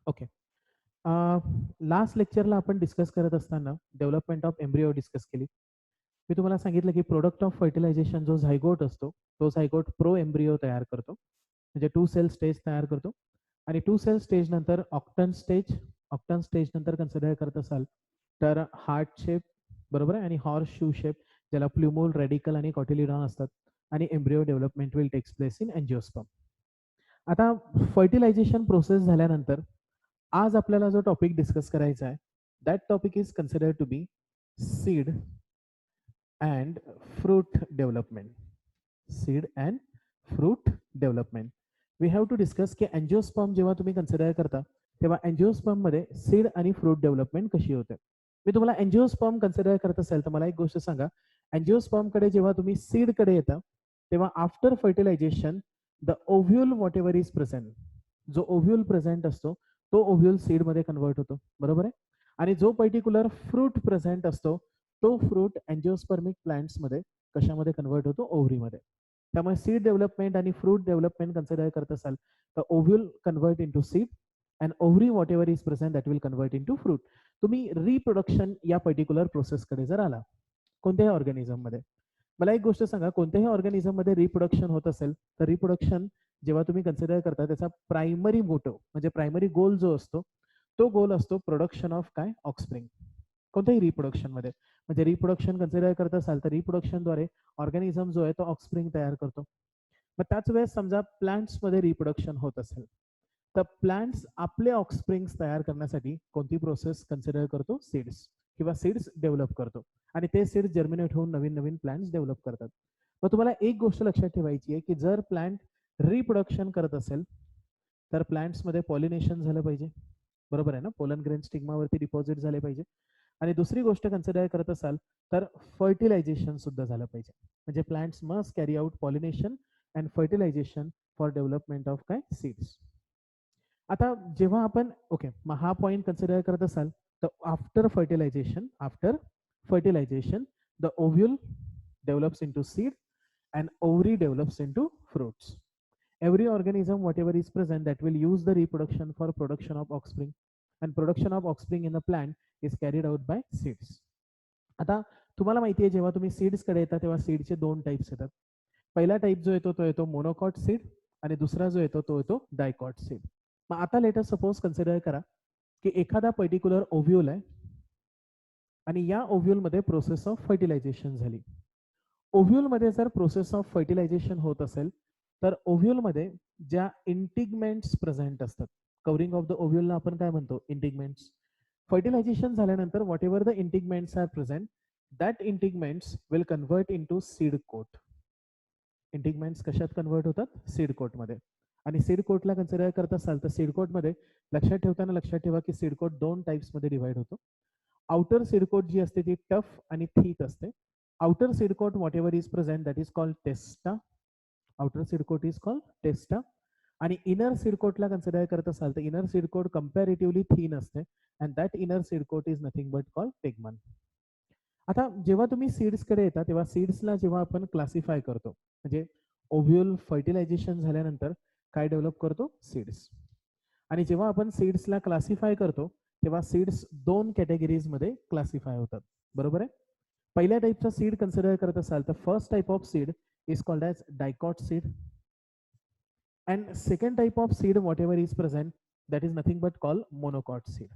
Okay. Last लेक्चरला आपण discuss करत असताना डेव्हलपमेंट ऑफ एम्ब्रिओ डिस्कस केली. मी तुम्हाला सांगितलं की प्रोडक्ट ऑफ फर्टिलायझेशन जो झायगोट असतो तो झायगोट प्रो एम्ब्रिओ तयार करतो, म्हणजे 2 सेल स्टेज तयार करतो. आणि 2 सेल स्टेज नंतर ऑक्टन स्टेज नंतर कन्सिडर करत असाल तर हार्ट शेप, बरोबर आहे, आणि हॉर्स शू शेप, ज्याला प्ल्युमोल, रेडिकल आणि कॉटिलिडॉन असतात. आणि embryo development will takes place in angiosperm. आता फर्टिलायझेशन प्रोसेस झाल्यानंतर आज आपल्याला जो टॉपिक डिस्कस करायचा आहे, that topic is considered to be seed and fruit development. Seed and fruit development. We have to discuss की अँजिओस्पर्म जेव्हा तुम्ही कन्सिडर करता तेव्हा अँजिओस्पर्म मध्ये सीड आणि फ्रूट डेव्हलपमेंट कशी होते. मी तुम्हाला अँजिओस्पर्म कन्सिडर करत असेल तर मला एक गोष्ट सांगा. अँजिओस्पर्म कडे जेव्हा तुम्ही सीड कडे येता तेव्हा after fertilization the ovule whatever is present, जो ओव्ह्यूल प्रेझेंट असतो तो ओव्ह्यूल सीड मध्ये कन्वर्ट होतो, बरोबर आहे. आणि जो पर्टिक्युलर फ्रूट प्रेझेंट असतो तो फ्रूट अँजिओस्पर्मिक प्लांट्स मध्ये कशामध्ये कन्वर्ट होतो, ओव्हरीमध्ये. त्यामुळे सीड डेव्हलपमेंट आणि फ्रूट डेव्हलपमेंट कन्सिडर करत असाल तर ovule convert into seed and ovary whatever is present that will convert into fruit. तुम्ही रिप्रोडक्शन या पर्टिक्युलर प्रोसेसकडे जर आला कोणत्याही ऑर्गॅनिझम मध्ये, मला एक गोष्ट सांगा, कोणत्याही ऑर्गॅनिझम मध्ये रिप्रोडक्शन होत असेल तर रिप्रोडक्शन जेव्हा तुम्ही कन्सिडर करता त्याचा प्रायमरी मोटो म्हणजे प्रायमरी गोल जो असतो तो गोल असतो प्रोडक्शन ऑफ काय, ऑक्सप्रिंग. कोणत्याही रिप्रोडक्शन मध्ये, म्हणजे रिप्रोडक्शन कन्सिडर करत असाल तर रिप्रोडक्शनद्वारे ऑर्गॅनिझम जो आहे तो ऑक्सप्रिंग तयार करतो. मग त्याच वेळेस समजा प्लांट्स मध्ये रिप्रोडक्शन होत असेल तर प्लांट्स आपले ऑक्सप्रिंग्स तयार करण्यासाठी कोणती प्रोसेस कन्सिडर करतो, सीड्स किंवा सीड्स डेव्हलप करतो. आणि ते सीड्स जर्मिनेट होऊन नवीन नवीन प्लांट्स डेव्हलप करतात. मग तुम्हाला एक गोष्ट लक्षात ठेवायची आहे की जर प्लांट रिप्रोडक्शन करत असेल तर प्लांट्समध्ये पॉलिनेशन झालं पाहिजे, बरोबर आहे ना, पोलन ग्रेन स्टिग्मावरती डिपॉझिट झाले पाहिजे. आणि दुसरी गोष्ट कन्सिडर करत असाल तर फर्टिलायझेशन सुद्धा झालं पाहिजे, म्हणजे plants must carry out pollination and fertilization for development of काय, सीड्स. आता जेव्हा आपण ओके मग हा पॉईंट कन्सिडर करत असाल तर after fertilization the ovule develops into seed and ovary develops into fruits. Every organism whatever is present that will use the reproduction for production of offspring, and production of offspring in the plant is carried out by seeds. आता तुम्हाला माहिती आहे जेव्हा तुम्ही seeds कडे येता तेव्हा सीडचे दोन टाइप्स येतात. पहिला टाइप जो येतो तो येतो मोनोकॉट सीड आणि दुसरा जो येतो तो येतो डायकॉट सीड. मग आता लेटर सपोज कन्सिडर करा की एखादा पर्टिक्युलर ओव्ह्यूल आहे आणि या ओव्ह्यूल मध्ये प्रोसेस ऑफ फर्टिलायझेशन झाली. ओव्ह्यूल मध्ये जर प्रोसेस ऑफ फर्टिलायझेशन होत असेल तर ओव्ह्यूल मध्ये ज्या इंटिगमेंट्स प्रेझेंट असतात, कवरिंग ऑफ द ओव्ह्यूलला आपण काय म्हणतो, इंटिगमेंट्स. फर्टिलायझेशन झाल्यानंतर whatever the integuments are present that integuments will convert into seed coat. Integuments कशात कन्वर्ट होतात, सीड कोट मध्ये. आणि सीड कोटला कन्सिडर करत असाल तर सीड कोट मध्ये लक्षात ठेवा की सीड कोट दोन टाइप्स मध्ये डिवाइड होतो. आउटर सीड कोट जी असते ती टफ आणि थिक असते. Outer seed coat what ever is present that is called टेस्टा. Outer seed coat is called टेस्टा. आणि इनर सीड कोटला कन्सिडर करत असाल तर inner seed coat comparatively thin असते and that inner seed coat is nothing but called टेगमन. आता जेव्हा तुम्ही seeds कडे येता तेव्हा सीड्सला जेव्हा आपण क्लासिफाय करतो म्हणजे ओव्ह्यूल फर्टिलायझेशन झाल्यानंतर काय डेव्हलप करतो, सीड्स. आणि जेव्हा आपण सीड्सला क्लासिफाय करतो तेव्हा सीड्स दोन कॅटेगरीज मध्ये क्लासिफाय होतात, बरोबर आहे. पहिल्या टाईपचा सीड कन्सिडर करत असाल तर first type of seed is called as dicot seed. And second type of seed what ever is present that is nothing but called monocot seed.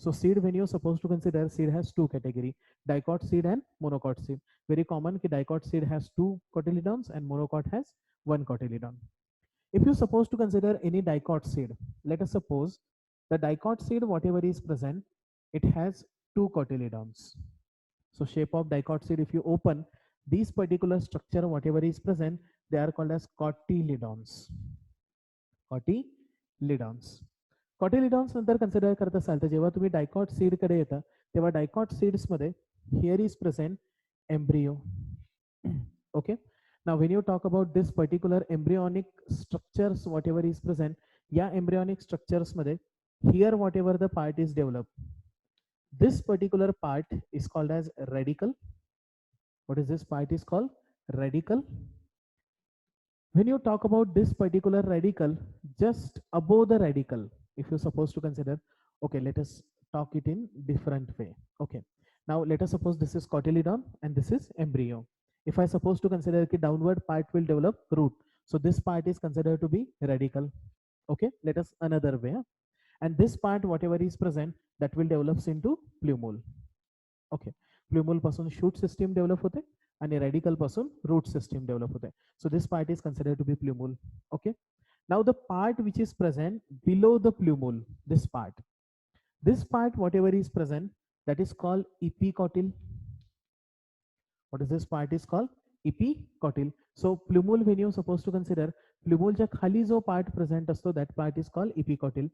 So seed, when you're supposed to consider, seed has two category, dicot seed and monocot seed. Very common ki dicot seed has two cotyledons and monocot has one cotyledon. If you're supposed to consider any dicot seed, let us suppose the dicot seed whatever is present, it has two cotyledons. So shape of dicot seed, if you open these particular structure whatever is present, they are called as cotyledons. Cotyledons. Cotyledons नंतर consider करत असाल तर जेव्हा तुम्ही dicot seed कडे येता तेव्हा dicot seeds मध्ये here is present embryo. Okay. Now when you talk about this particular embryonic structures what ever is present, या एम्ब्रियॉनिक स्ट्रक्चर्स मध्ये here what ever the part is develop, this particular part is called as radical. What is this part is called, radical. When you talk about this particular radical, just above the radical if you suppose to consider, okay, let us talk it in different way. Okay, now let us suppose this is cotyledon and this is embryo. If I suppose to consider the downward part will develop root, so this part is considered to be radical. Okay, let us another way. And this part whatever is present that will develops into plumule. Okay, plumule पासून shoot system develop होते आणि radical पासून root system develop होते. So this part is considered to be plumule. Okay, now the part which is present below the plumule, this part whatever is present, that is called epicotyl. What is this part is called? Epicotyl. So plumule, when you supposed to consider, plumule च्या खाली जो part present असतो, that part is called epicotyl.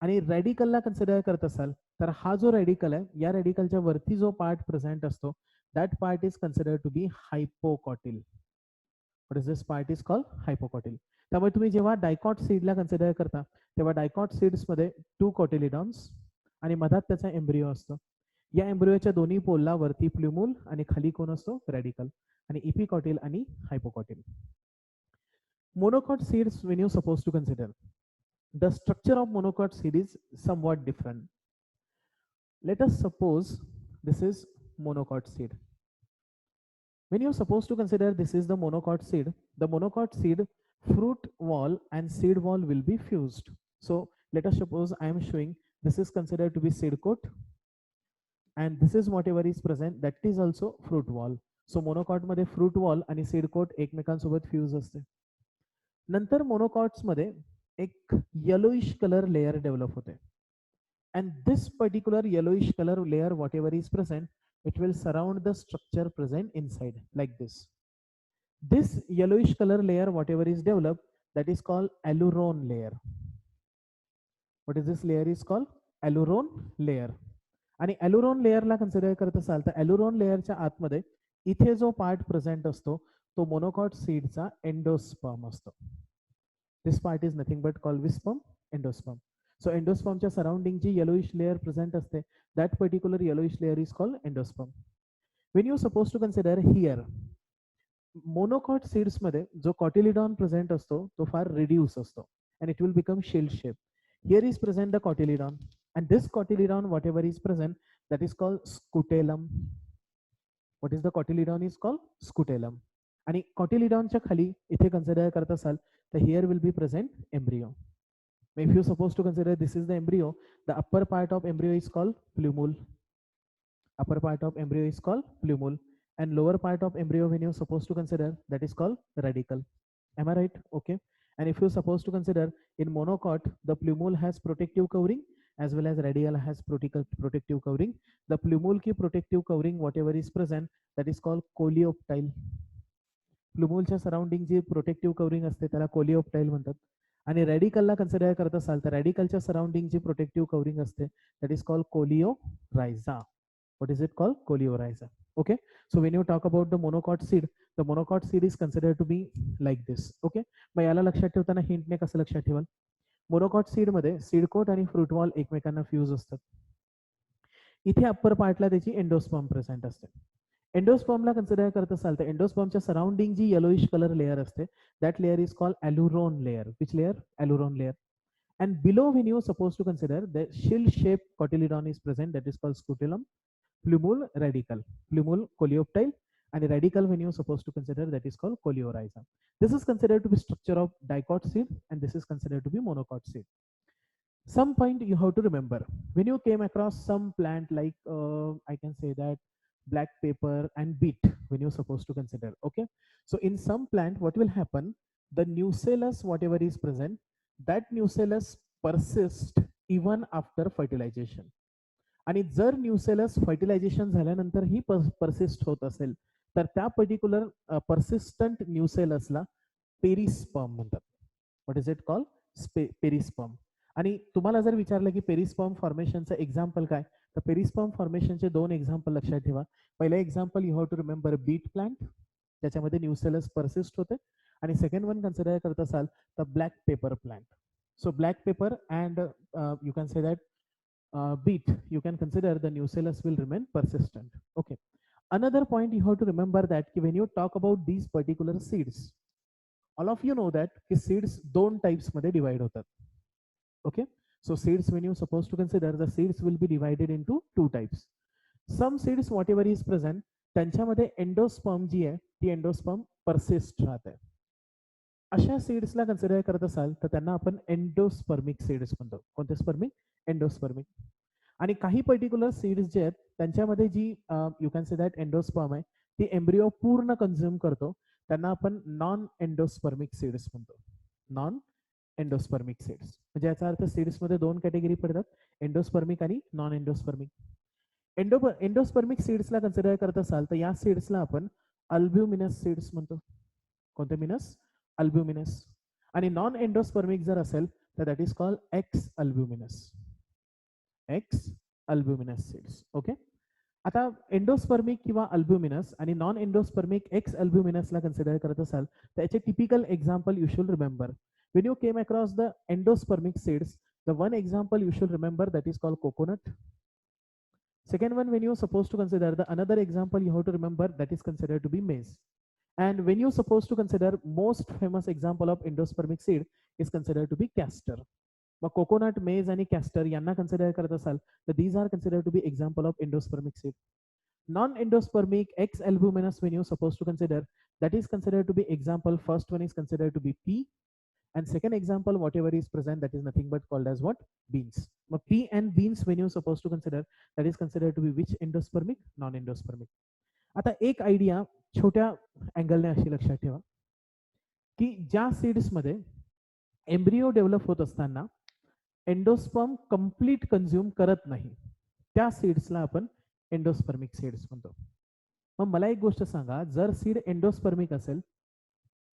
आणि रॅडिकलला consider करत असाल तर हा जो रॅडिकल आहे, या रॅडिकलच्या वरती जो पार्ट प्रेझेंट असतो, that part is consider to be hypocotyl. What is this part is called hypocotyl. त्यामुळे तुम्ही जेव्हा डायकॉट सीडला कन्सिडर करता तेव्हा डायकॉट सीड्समध्ये 2 कॉटिलिडॉन्स आणि मधात त्याचा एम्ब्रिओ असतो. या एम्ब्रिओच्या दोन्ही पोलला वरती प्ल्युमूल आणि खाली कोण असतो? रॅडिकल. आणि इपिकॉटिल आणि hypocotyl. Monocot seeds when you supposed to consider, the structure of monocot seed is somewhat different. Let us suppose this is monocot seed. When you're supposed to consider this is the monocot seed, fruit wall and seed wall will be fused. So let us suppose I am showing this is considered to be seed coat and this is whatever is present, that is also fruit wall. So monocot मध्ये fruit wall आणि seed coat एकमेकांसोबत fuse असते. नंतर monocots मध्ये एक yellowish colour layer develop होते. And this particular yellowish color layer whatever is present, it will surround the structure present inside like this. This yellowish color layer whatever is developed, that is called aileron layer. What is this layer is called? Aileron layer. आणि aileron layer ला consider करत असाल तर aileron layer च्या आतमध्ये इथे जो part present असतो तो मोनोकॉट सीडचा एंडोस्पर्म असतो. This part is nothing but called wispum, endosperm. So endosperm च्या surrounding जी yellowish layer present असते, that particular yellowish layer is called endosperm. When you supposed to consider here, monocot seeds मध्ये जो cotyledon present असतो तो फार reduce असतो and it will become shield shape. Here is present the cotyledon and this cotyledon whatever is present, that is called scutellum. What is the cotyledon is called? Scutellum. आणि cotyledonच्या खाली इथे consider करत असाल तर here will be present embryo. If you suppose to consider this is the embryo, the upper part of embryo is called plumule. Upper part of embryo is called plumule and lower part of embryo when you supposed to consider, that is called radical. Am I right? Okay. And if you suppose to consider in monocot, the plumule has protective covering as well as radial has protective covering. The plumule की protective covering whatever is present, that is called coleoptile. प्लुमूलच्या surrounding जी protective covering असते त्याला कोलिओप्टाइल म्हणतात. आणि रॅडिकलला consider करत असाल तर रॅडिकलच्या सराउंडिंग जी प्रोटेक्टिव्ह कवरिंग असते that is called coleorhiza. What is it called? Coleorhiza. Okay. So when you talk about the monocot seed, the monocot seed is consider to be like this. Okay. मग याला लक्षात ठेवताना हिंटने कसं लक्षात ठेवाल? Monocot seed मध्ये सीडकोट आणि फ्रूट वॉल एकमेकांना फ्यूज असतात. इथे अप्पर पार्टला त्याची एंडोस्पर्म प्रेझेंट असते. एंडोस्पर्मला कन्सिडर करत असाल तर एंडोस्पर्मच्या सराउंडिंग जी येलोइश कलर लेयर असते, that layer is called aileron layer. Which layer? Aileron layer. And below when you supposed to consider, the shield shaped cotyledon is present, that is called scutellum. Plumule radical, plumule coleoptile, and radical when you supposed to consider, that is called coleorhiza. This is considered to be structure of dicot seed and this is considered to be monocot seed. Some point you have to remember when you came across some plant like I can say that black pepper and beet when you're supposed to consider. Okay, so in some plant what will happen, the nucellus whatever is present, that nucellus persist even after fertilization. आणि जर nucellus fertilisation झाल्यानंतर ही persist होत असेल तर त्या particular persistent न्यूसेलसला perisperm म्हणतात. What is it called? Perisperm. आणि तुम्हाला जर विचारलं की पेरिस्पर्म फॉर्मेशनचं एक्झाम्पल काय, तर पेरिस्पर्म फॉर्मेशनचे 2 एक्झाम्पल लक्षात ठेवा. पहिलं example you have to remember beet plant, त्याच्यामध्ये न्यूसेलस परसिस्ट होते. आणि सेकंड वन कन्सिडर करत असाल तर black pepper plant. So black pepper and you can say that beet, you can consider the nucellus will remain persistent. Okay. Another point you have to remember that when you talk about these particular seeds, all of you know that seeds 2 types मध्ये divide होतात. Okay. So seeds, when you supposed to consider, the seeds will be divided into two types. Some seeds whatever is present, त्यांच्यामध्ये endosperm जी आहे ती endosperm persist राहते. अशा सीड्सला consider करत असाल तर त्यांना आपण एंडोस्पर्मिक सीड्स म्हणतो. कोणते स्पर्मिक? एंडोस्पर्मिक. आणि काही पर्टिक्युलर सीड्स जे आहेत त्यांच्यामध्ये जी you can say that endosperm आहे ती एम्ब्रिओ पूर्ण कन्झ्युम करतो, त्यांना आपण नॉन एंडोस्पर्मिक सीड्स म्हणतो. नॉन एंडोस्पर्मिक सीड्स म्हणजे याचा अर्थ सीड्समध्ये दोन कॅटेगरी पडतात, एंडोस्पर्मिक आणि नॉन एंडोस्पर्मिक. एंडोस्पर्मिक सीड्सला कन्सिडर करत असाल तर या सीड्सला आपण अल्ब्युमिनस सीड्स म्हणतो. कोणते मिनस? अल्ब्युमिनस. आणि नॉन एंडोस्पर्मिक जर असेल तर that is called ex albuminous. Ex albuminous seeds. Okay. आता एंडोस्पर्मिक किंवा अल्ब्युमिनस आणि नॉन एंडोस्पर्मिक एक्स अल्ब्युमिनसला कन्सिडर करत असाल तर याचे typical example you should remember. When you came across the endospermic seeds, the one example you should remember that is called coconut. Second one, when you are supposed to consider, the another example you have to remember that is considered to be maize. And when you supposed to consider, most famous example of endospermic seed is considered to be castor. मग coconut, maize आणि castor यांना consider करत असाल तर these are consider to be example of endospermic seed. Non endospermic ex albuminous when you supposed to consider, that is considered to be example. First one is considered to be pea, and second example whatever is present that is nothing but called as what? Beans. Now pea and beans when you supposed to consider, that is considered to be which endospermic? Non endospermic. आता एक idea छोट्या अँगलने अशी लक्षात ठेवा की ज्या seeds मध्ये एम्ब्रिओ डेव्हलप होत असताना एंडोस्पर्म कंप्लीट कंझ्युम करत नाही त्या सीड्सला आपण एंडोस्पर्मिक सीड्स म्हणतो. मग मला एक गोष्ट सांगा, जर सीड एंडोस्पर्मिक असेल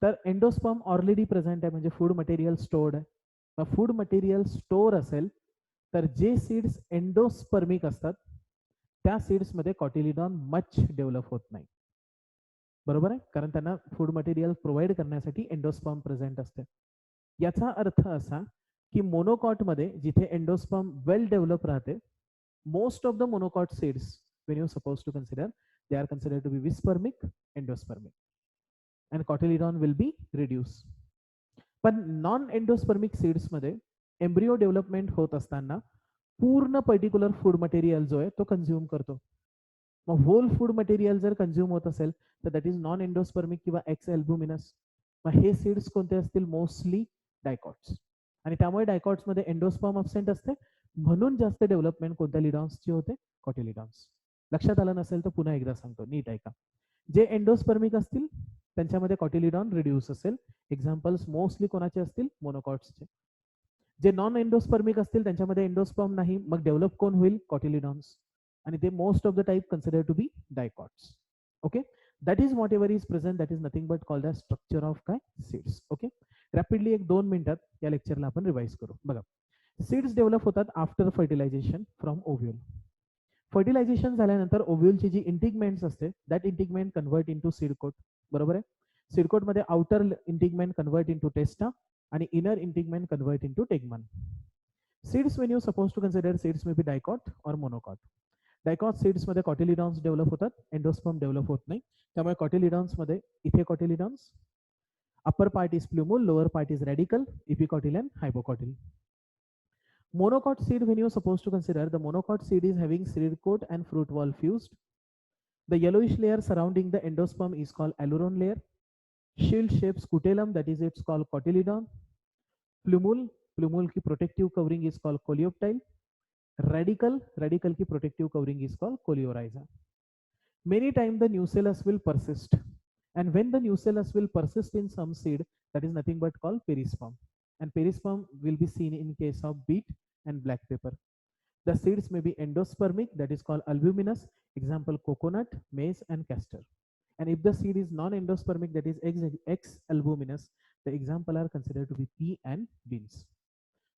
तर एंडोस्पर्म ऑलरेडी प्रेझेंट आहे म्हणजे फूड मटेरियल स्टोर्ड आहे. मग फूड मटेरियल स्टोअर असेल तर जे सीड्स एंडोस्पर्मिक असतात त्या सीड्समध्ये कॉटिलिडॉन मच डेव्हलप होत नाही. बरोबर आहे, कारण त्यांना फूड मटेरियल प्रोव्हाइड करण्यासाठी एंडोस्पर्म प्रेझेंट असते. याचा अर्थ असा की मोनोकॉटमध्ये जिथे एंडोस्पर्म वेल डेव्हलप राहते, most of the monocot seeds when you supposed to consider, they are considered to be विस्पर्मिक, endospermic, and cotyledon will be reduced. पण नॉन एंडोस्पर्मिक सीड्स मध्ये एम्ब्रिओ डेव्हलपमेंट होत असताना पूर्ण पर्टिक्युलर फूड मटेरियल जो आहे तो कंझ्युम करतो. मग होल फूड मटेरियल जर कंझ्युम होत असेल तर दॅट इज नॉन एंडोस्पर्मिक किंवा एक्स अल्ब्युमिनस. मग हे सीड्स कोणते असतील? Mostly dicots. आणि त्यामुळे डायकॉट्स मध्ये एंडोस्पर्म अब्सेंट असते, म्हणून जास्त डेव्हलपमेंट कोणत्या लिडॉन्सची होते? कॉटिलिडॉन्स. लक्षात आलं नसेल तर पुन्हा एकदा सांगतो, नीट ऐका. जे एंडोस्पर्मिक असतील त्यांच्यामध्ये कॉटिलिडॉन रिड्यूस असेल. एक्झाम्पल्स मोस्टली कोणाचे असतील? मोनोकॉट्सचे. जे नॉन एंडोस्पर्मिक असतील त्यांच्यामध्ये एंडोस्पर्म नाही, मग डेव्हलप कोण होईल? कॉटिलिडॉन्स. आणि ते most of the type consider to be dicots. Okay, that is whatever is present, that is nothing but called as structure of काय? सीड्स. ओके, रॅपिडली एक 2 मिनिटात या लेक्चरला आपण रिवाइज करू. बघा, सीड्स डेव्हलप होतात after fertilization from ovule. Fertilization झाल्यानंतर ओव्ह्यूलची जी इंटिगमेंट्स असते that integument convert into seed coat. बरोबर आहे, सीड कोट मध्ये outer integument convert into testa आणि inner integument convert into tegmen. Seeds when you supposed to consider, seeds may be dicot or monocot. Dicot seeds मध्ये cotyledons develop होतात, endosperm develop होत नाही. त्यामुळे cotyledons मध्ये इथे cotyledons, upper part is plumule, lower part is radicle, epicotyl and hypocotyle. Monocot seed when you are supposed to consider, the monocot seed is having seed coat and fruit wall fused. The yellowish layer surrounding the endosperm is called aileron layer. Shield shaped scutellum, that is it's called cotyledon. Plumule की protective covering is called coleoptile. Radical की protective covering is called coleorhiza. Many times the nucellus will persist, and when the nucellus will persist in some seed, that is nothing but called perisperm. And perisperm will be seen in case of beet and black pepper. The seeds may be endospermic, that is called albuminous, example coconut, maize and castor. And if the seed is non-endospermic, that is X-albuminous, the example are considered to be pea and beans.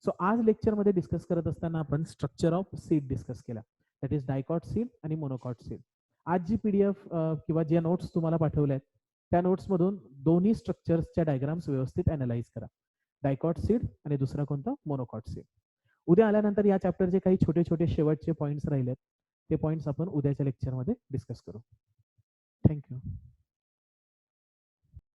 So आज लेक्चरमध्ये discuss करत असताना आपण structure of seed discuss केला, that is dicot seed आणि monocot seed. आज जी PDF किंवा ज्या नोट्स तुम्हाला पाठवल्या आहेत त्या नोट्समधून दोन्ही स्ट्रक्चर्सच्या डायग्राम्स व्यवस्थित अनालाइज करा, डायकॉट सीड आणि दुसरा कोणता? Monocot seed. उद्या आल्यानंतर या चॅप्टरचे काही छोटे छोटे शेवटचे पॉईंट्स राहिलेत, ते पॉईंट्स आपण उद्याच्या लेक्चरमध्ये डिस्कस करू. थँक्यू.